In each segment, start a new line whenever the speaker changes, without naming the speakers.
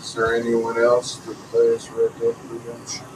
Is there anyone else that plays Red Dead Redemption?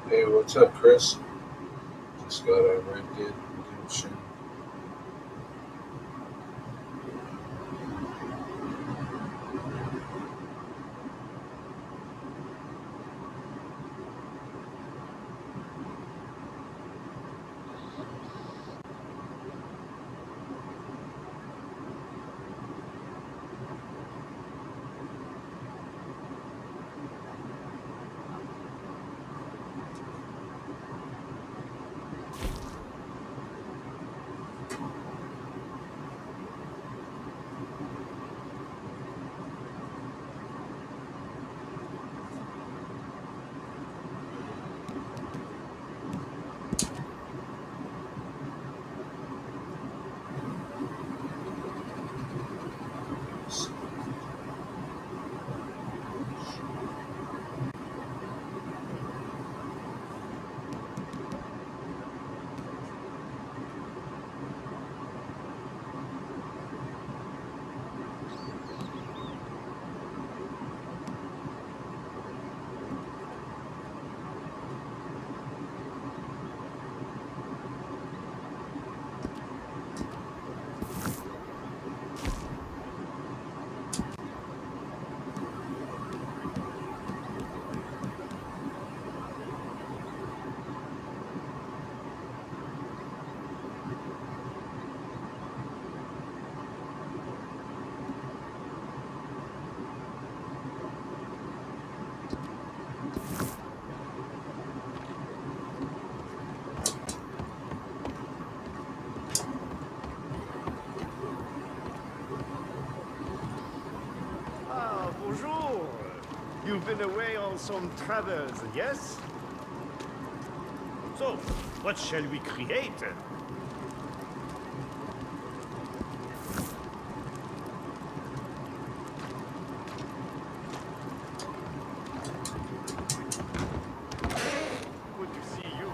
Hey, what's up, Chris? Just got a Red Dead Redemption.
Ah, bonjour. You've been away on some travels, yes? So, what shall we create? Good to see you.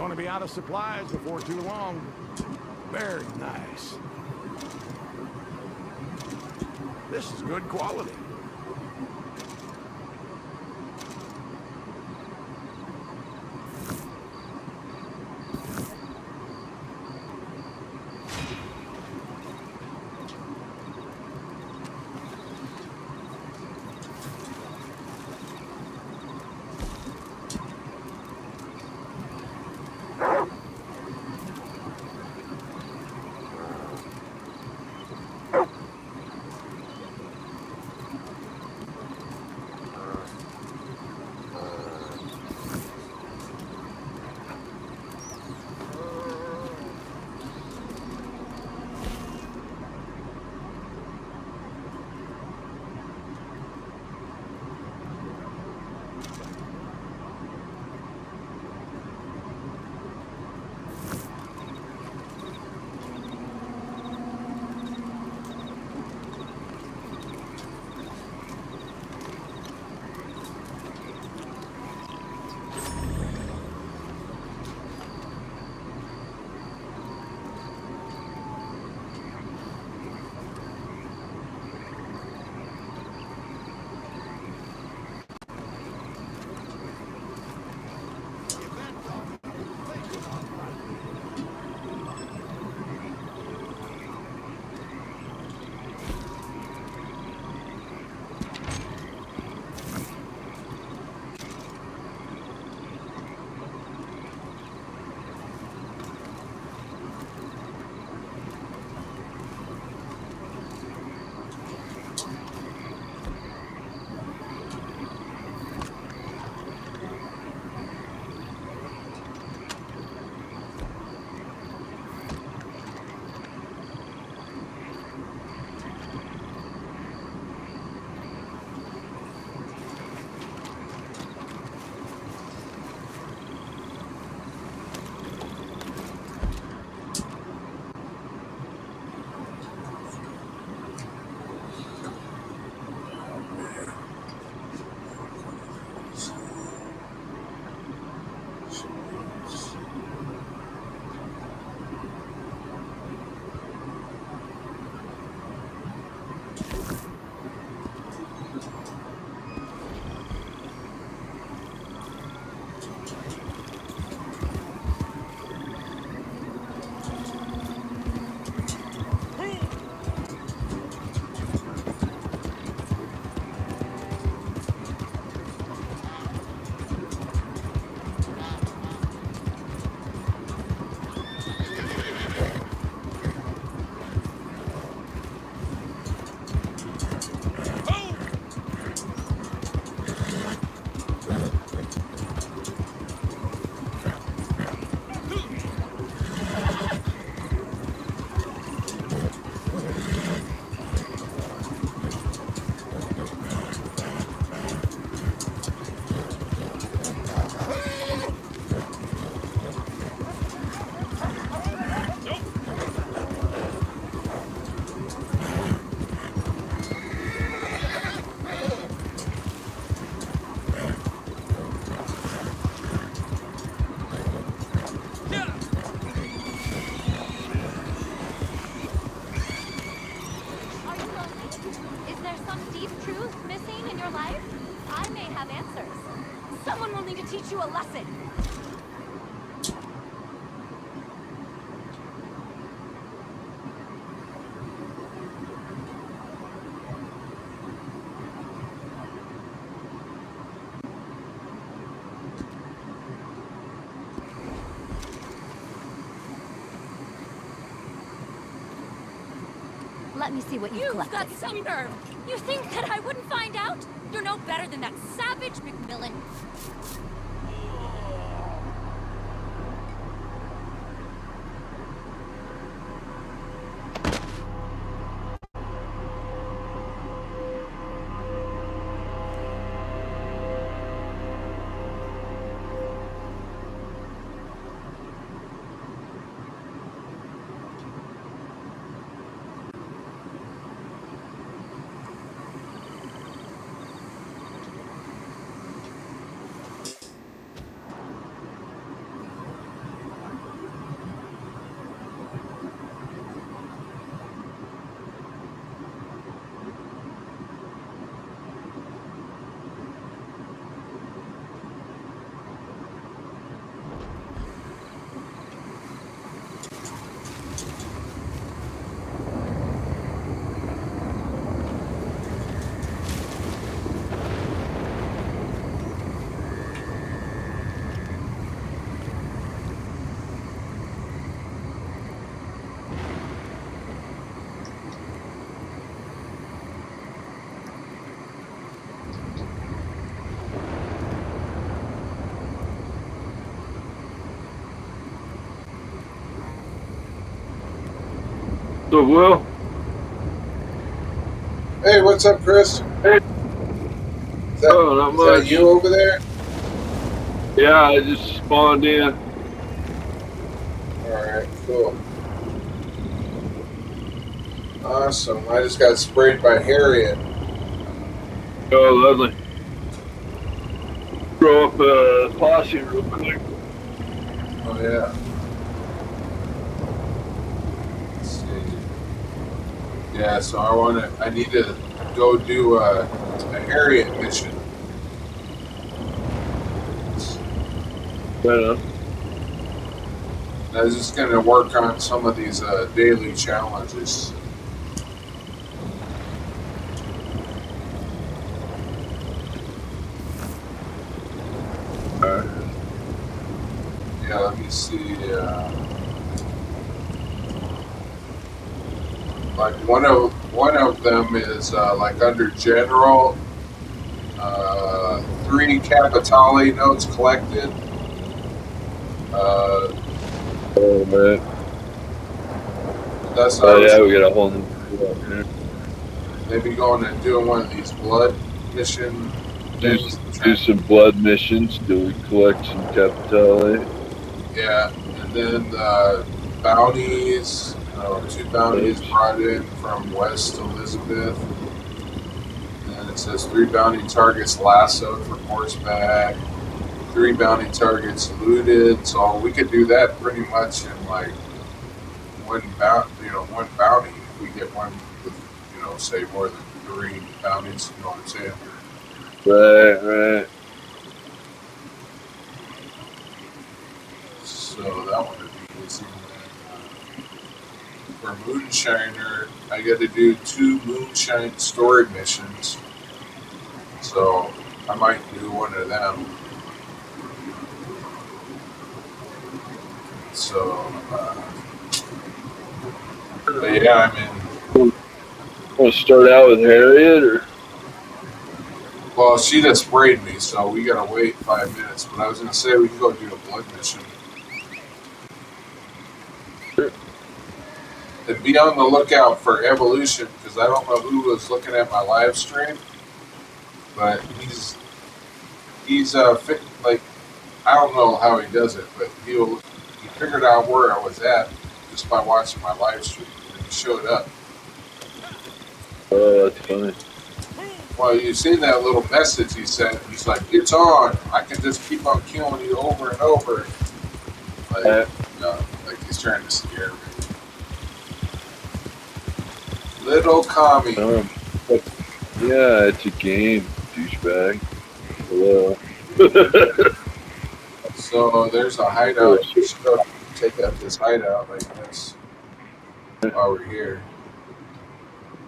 Gonna be out of supplies before too long. Very nice. This is good quality.
Are you lonely? Is there some deep truth missing in your life? I may have answers. Someone will need to teach you a lesson. Let me see what you've collected.
Got some nerve! You think that I wouldn't find out? You're no better than that savage Macmillan.
So, Will?
Hey, what's up, Chris?
Hey.
Is that,
Oh, not
is that
much.
you over there?
Yeah, I just spawned in.
All right, cool. Awesome. I just got sprayed by Harriet.
Oh, lovely. Throw up a posse real quick.
Oh, yeah. Let's see. Yeah, so I need to go do a Harriet mission.
Right on.
I was just going to work on some of these daily challenges.
All right.
Yeah, let me see. Like one of them is like under general, 3 Capitale notes collected.
Oh, man.
That's what I
Oh,
was
yeah, we got a whole new crew out here.
maybe going and doing one of these blood mission things.
Do some blood missions. Do we collect some Capitale?
Yeah, and then bounties. 2 bounties brought in from West Elizabeth. And it says 3 bounty targets lassoed from horseback. 3 bounty targets looted. So we could do that pretty much in like one bounty. If we get one with, say more than 3 bounties. You know what I'm saying?
Right.
So that one would be easy. For Moonshiner, I got to do 2 Moonshine story missions. So I might do one of them. So, but yeah,
Want to start out with Harriet, or?
well, she just sprayed me, so we gotta wait 5 minutes. But I was gonna say we can go do a blood mission.
Sure.
And be on the lookout for Evolution, because I don't know who was looking at my live stream, but he's like, I don't know how he does it, but he figured out where I was at just by watching my live stream, and he showed up.
Oh, that's funny.
Well, you see that little message he sent. He's like, "It's on. I can just keep on killing you over and over." Like, like he's trying to scare me. Little commie.
Yeah, it's a game, douchebag. Hello.
So there's a hideout. We should go take out this hideout, I guess, while we're here.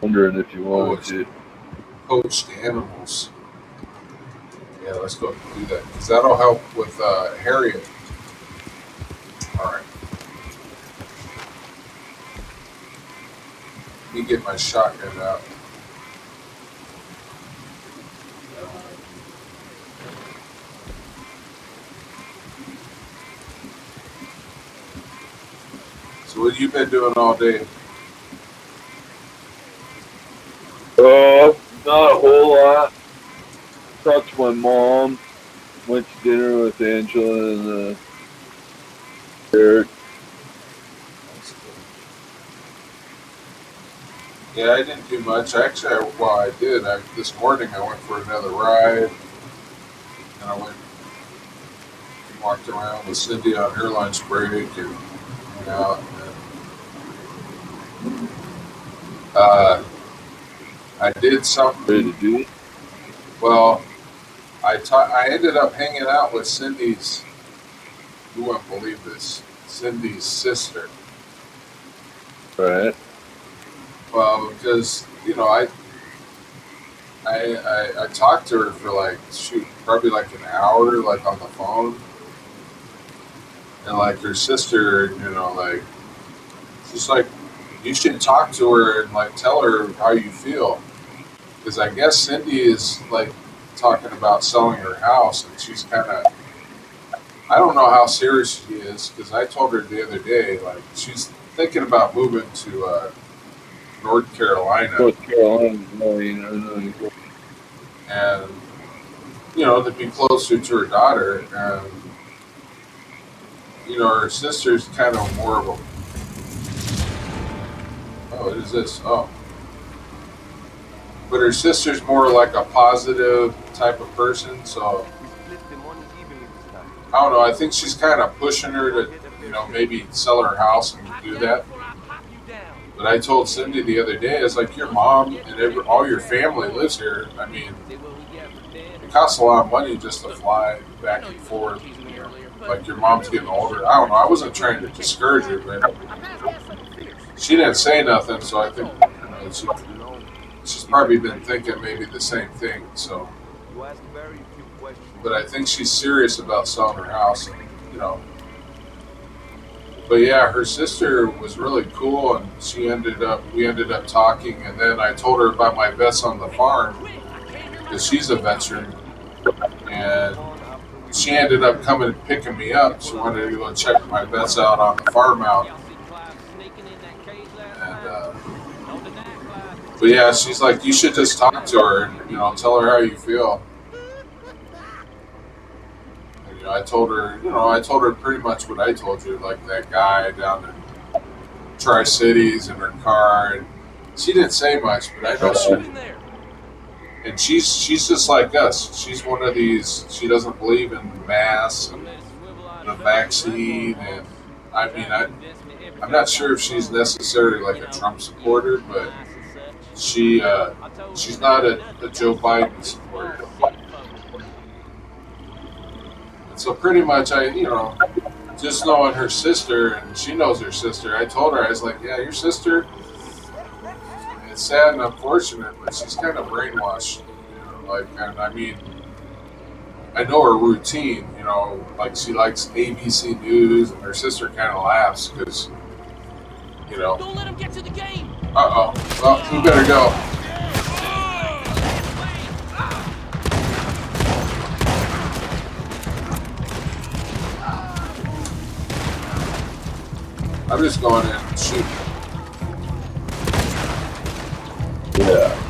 Wondering if you wanted to.
Poached animals. Yeah, let's go do that, because that'll help with Harriet. All right. Let me get my shotgun out. So what have you been doing all day?
Not a whole lot. Talked to my mom. Went to dinner with Angela and Eric.
Yeah, I didn't do much. Actually, I did. This morning I went for another ride, and I went and walked around with Cindy on her lunch break and went out. And, I did something.
Ready to do it?
Well, I ended up hanging out with Cindy's. You won't believe this. Cindy's sister.
Right.
Well, because I talked to her for like probably like an hour, like on the phone, and like her sister, like she's like, you should talk to her and like tell her how you feel, because I guess Cindy is like talking about selling her house, and she's kind of, I don't know how serious she is, because I told her the other day like she's thinking about moving to North Carolina,
North Carolina. I know.
and to be closer to her daughter. And her sister's kind of more of a, oh, what is this? Oh, but her sister's more like a positive type of person. So
We split the money evenly this time.
I don't know. I think she's kind of pushing her to, maybe sell her house and do that. But I told Cindy the other day, it's like your mom and all your family lives here. I mean, it costs a lot of money just to fly back and forth. Like your mom's getting older. I don't know. I wasn't trying to discourage her, but she didn't say nothing. So I think she's probably been thinking maybe the same thing. So,
You asked very few questions.
but I think she's serious about selling her house, and But yeah, her sister was really cool, and we ended up talking, and then I told her about my vets on the farm because she's a veteran, and she ended up coming and picking me up. She wanted to go check my vets out on the farm out, and but yeah, she's like, you should just talk to her and tell her how you feel. I told her pretty much what I told you, like that guy down in Tri-Cities in her car, and she didn't say much, but I know and she's just like us. She's one of these. She doesn't believe in masks and the vaccine, and I mean, I'm not sure if she's necessarily like a Trump supporter, but she's not a Joe Biden supporter. So pretty much, just knowing her sister, and she knows her sister, I told her, I was like, yeah, your sister, it's sad and unfortunate, but she's kind of brainwashed, and I mean, I know her routine, like she likes ABC News, and her sister kind of laughs because,
Don't let him get to the game.
uh-oh, well, we better go. I'm just going in and shooting.
Yeah.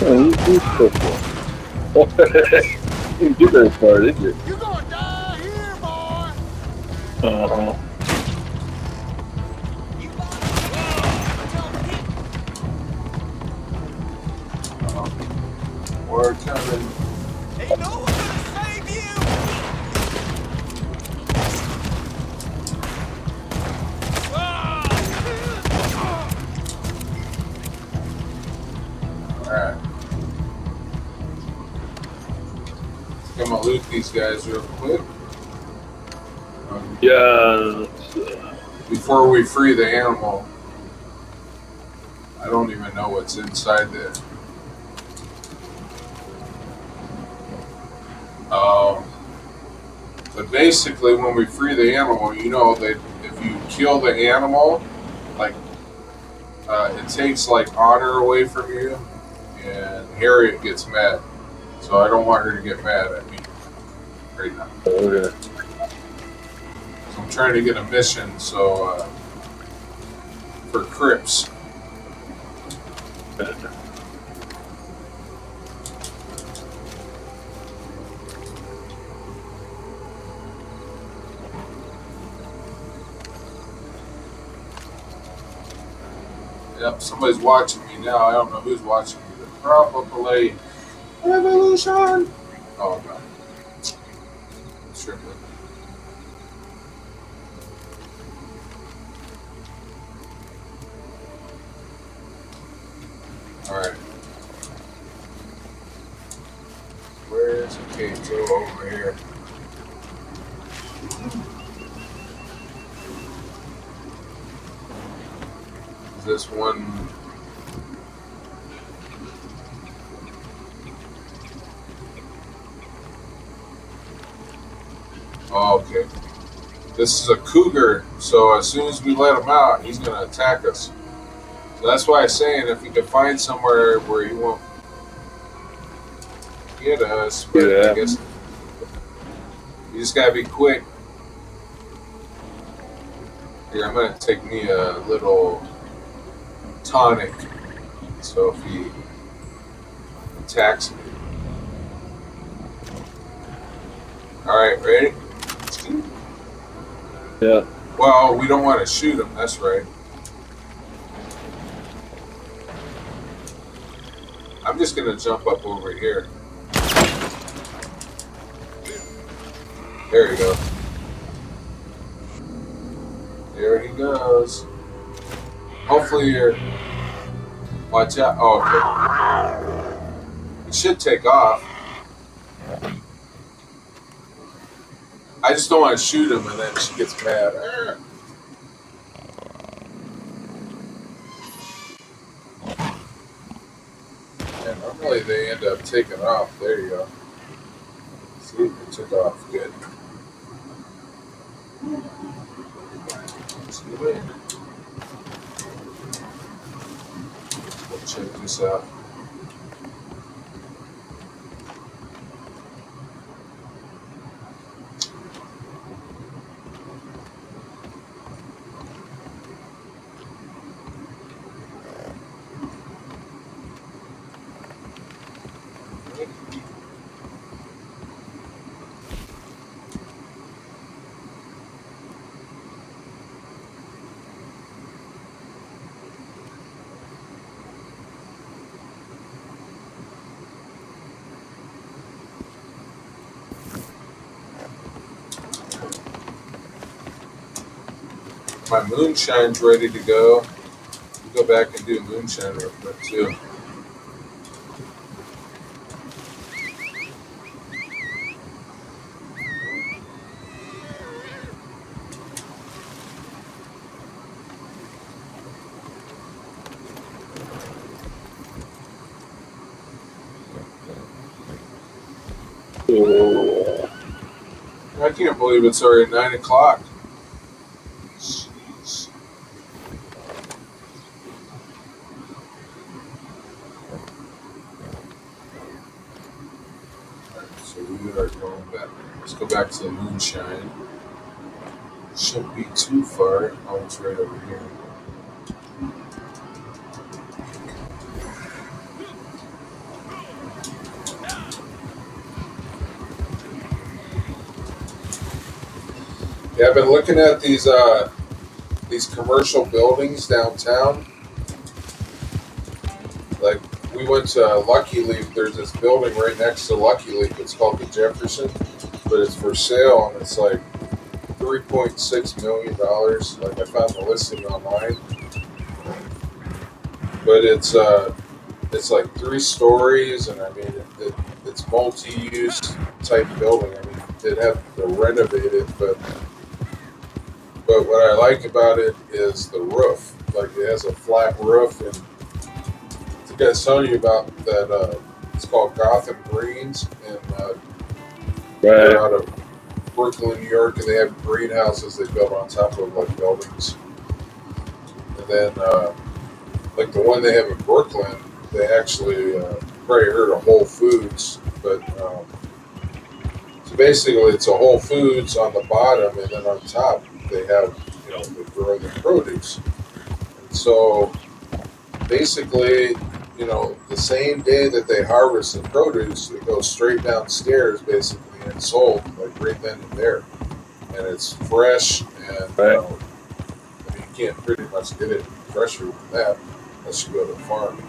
Oh, he's football. You didn't get very far, did you?
You're gonna die here, boy!
Uh-huh.
We're coming.
Ain't no one gonna save you!
Alright. I'm gonna loot these guys real quick.
Yeah.
Before we free the animal. I don't even know what's inside there. But basically, when we free the animal, that if you kill the animal, like it takes like honor away from you, and Harriet gets mad. So I don't want her to get mad at me right now.
Okay.
So I'm trying to get a mission. So for Crips. Yep, somebody's watching me now. I don't know who's watching me. Probably Revolution. Oh no, tripping. All right, where's Kato over here? This one. Oh, okay. This is a cougar, so as soon as we let him out, he's going to attack us. So that's why I'm saying if you can find somewhere where you won't get us, but I
Yeah.
guess you just gotta be quick. Here, I'm gonna take me a little tonic. So if he attacks me. Alright, ready?
Yeah.
Well, we don't want to shoot him, that's right. I'm just gonna jump up over here. There you go. There he goes. Hopefully you're... Watch out. Oh, okay. He should take off. I just don't want to shoot him and then she gets mad. And normally they end up taking off. There you go. See, they took off. Good. See you later. Let's check this out. My moonshine's ready to go. We'll go back and do moonshine real quick too.
Oh.
I can't believe it's already 9 o'clock. Jeez. Alright, so we are going back. Let's go back to the moonshine. Shouldn't be too far. Oh, it's right over here. Yeah, I've been looking at these commercial buildings downtown. Like we went to Lucky Leaf. There's this building right next to Lucky Leaf. It's called the Jefferson, but it's for sale and it's like $3.6 million. Like I found the listing online, but it's like 3 stories, and I mean it's multi-use type building. I mean they'd have to renovate it, but what I like about it is the roof. Like it has a flat roof, and I think I was telling you about that. It's called Gotham Greens, and they're
Right.
out of Brooklyn, New York, and they have greenhouses they built on top of like buildings. And then, like the one they have in Brooklyn, they actually probably heard of Whole Foods, but so basically it's a Whole Foods on the bottom, and then on top they have they grow the produce. And so basically, the same day that they harvest the produce, it goes straight downstairs basically and sold like right then and there, and it's fresh and
Right.
I mean, you can't pretty much get it fresher than that unless you go to the farm.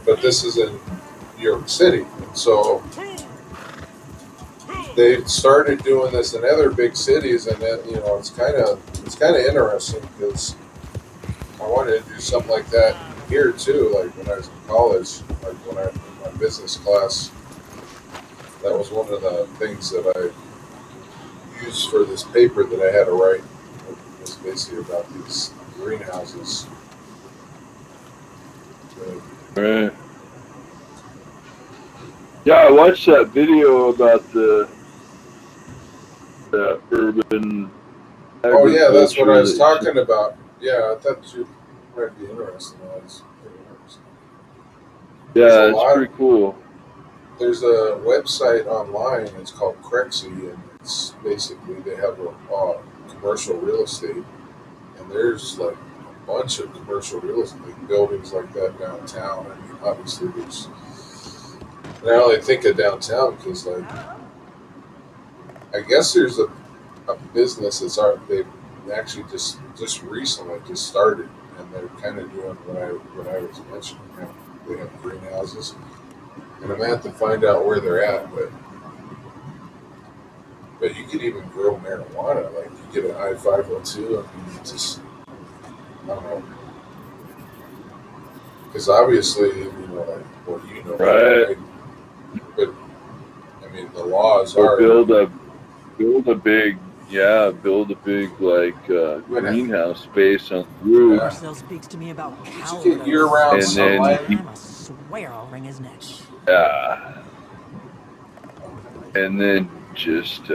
But this is in New York City, and so they started doing this in other big cities, and then it's kind of interesting because I wanted to do something like that here too. Like when I was in college, like when I in my business class, that was one of the things that I used for this paper that I had to write. It was basically about these greenhouses.
Right. Yeah, I watched that video about the urban.
Oh yeah, that's what I was
agriculture
talking about. Yeah, I thought you Might be interesting. That's pretty interesting.
Yeah,
There's a
that's
lot.
pretty cool.
There's a website online. It's called Crexy, and it's basically they have a commercial real estate, and there's like a bunch of commercial real estate buildings like that downtown. I mean, obviously there's. And I only think of downtown because, like, I guess there's a business they actually just recently just started, and they're kind of doing what I was mentioning. You know, they have greenhouses, and I'm gonna have to find out where they're at, but you could even grow marijuana. Like you get an I-502, and you just I don't know, because obviously you know like well you know better,
Right.
right? But I mean the laws
Or
are
build a big like
when
greenhouse space on the roof,
yeah,
Marcel speaks to me about
but you
cow
get year-round
and then
sunlight.
I'm a swear I'll wring his neck.
yeah, and then just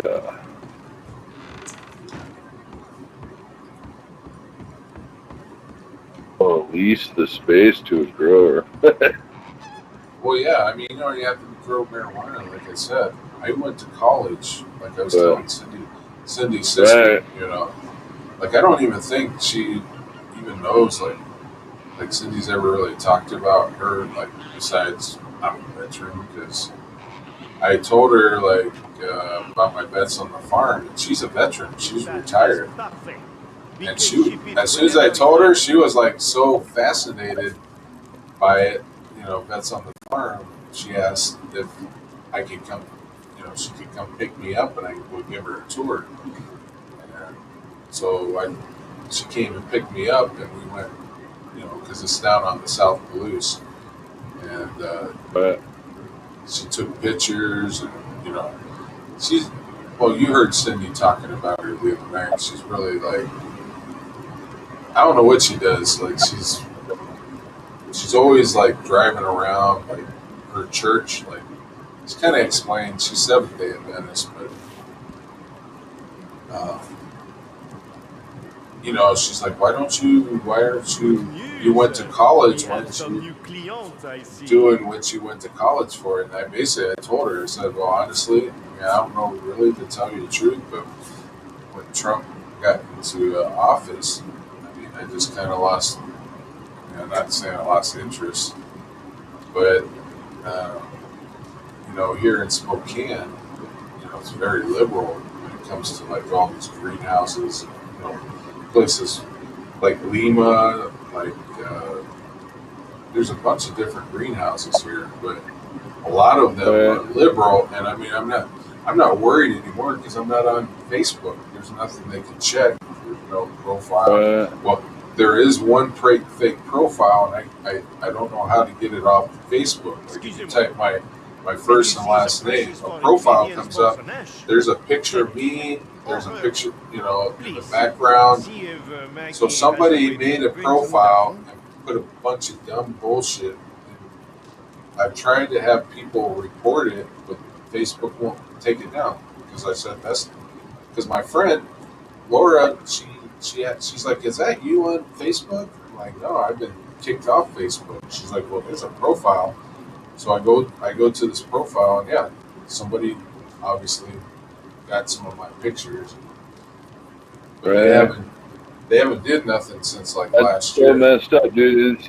lease the space to a grower.
Well, yeah, I mean, you know, you have to grow marijuana. Like I said, I went to college. Like I was
Right.
telling Cindy's sister.
Right.
You know, like I don't even think she even knows. Like Cindy's ever really talked about her. Like besides, I'm a veteran because I told her like about my bets on the farm, and she's a veteran. She's retired, and as soon as I told her, she was like so fascinated by it. You know, vets on the farm. She asked if I could come, you know, she could come pick me up and I would give her a tour. And so she came and picked me up and we went, you know, because it's down on the South Palouse. And
Right.
she took pictures and, you know, well, you heard Cindy talking about her the other night. She's really like, I don't know what she does. Like, she's always like driving around, like her church, like, it's kind of explained. She's Seventh Day Adventist, but uh, you know, she's like, why aren't you? You went to college. Why aren't you doing what you went to college for? And I told her, I said, well, honestly, I mean, I don't know really to tell you the truth, but when Trump got into office, I mean, I just kind of lost. I'm not saying I lost interest, but you know, here in Spokane, you know, it's very liberal when it comes to like all these greenhouses, you know, places like Lima, like there's a bunch of different greenhouses here, but a lot of them are liberal. And I mean, I'm not worried anymore because I'm not on Facebook. There's nothing they can check. There's no profile. Well, there is one fake profile, and I don't know how to get it off Facebook. Like if you type my first and last name, a profile comes up. There's a picture of me. There's a picture, you know, in the background. So somebody made a profile and put a bunch of dumb bullshit. I've tried to have people report it, but Facebook won't take it down because I said that's because my friend Laura, she's like, is that you on Facebook? I'm like, no, I've been kicked off Facebook. She's like, well, there's a profile. So I go to this profile, and yeah, somebody obviously got some of my pictures, but they haven't did nothing since like
That's
last
so
year.
messed up, dude. It's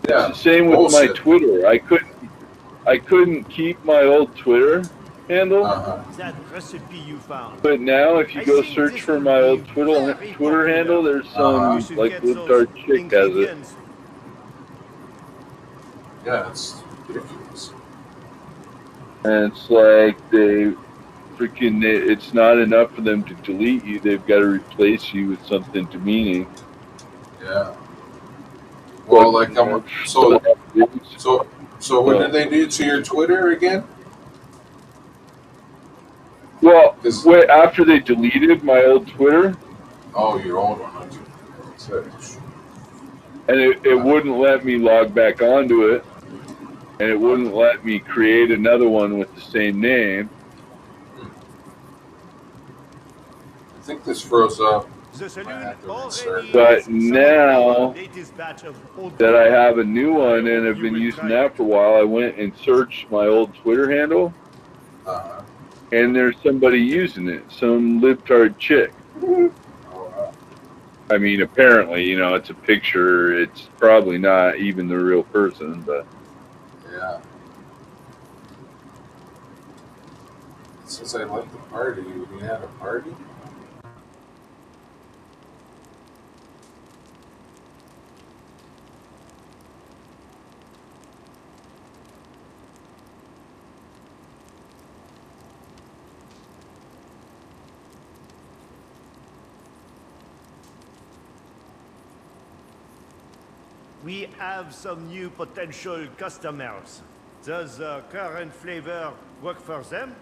the same with my Twitter. I couldn't keep my old Twitter handle.
That recipe you found.
But now, if you go search for my old Twitter handle, there's some like libtard chick has it.
Yeah, it's ridiculous.
And it's like it's not enough for them to delete you. They've got to replace you with something demeaning.
Yeah. Well, like so what did they do to your Twitter again?
Well, after they deleted my old Twitter.
Oh, your old one.
And it wouldn't let me log back onto it. And it wouldn't let me create another one with the same name.
I think this froze up.
The saloon
have to
already
reinsert.
But
has some of
now
our latest batch of old
that I
gold.
have a new one and have
You
been
will
using
try
that
it.
for a while, I went and searched my old Twitter handle,
Uh-huh.
and there's somebody using it, some libtard chick.
Oh, wow.
I mean, apparently, you know, it's a picture. It's probably not even the real person, but
Yeah. Since I left the party, we had a party?
We have some new potential customers. Does the current flavor work for them?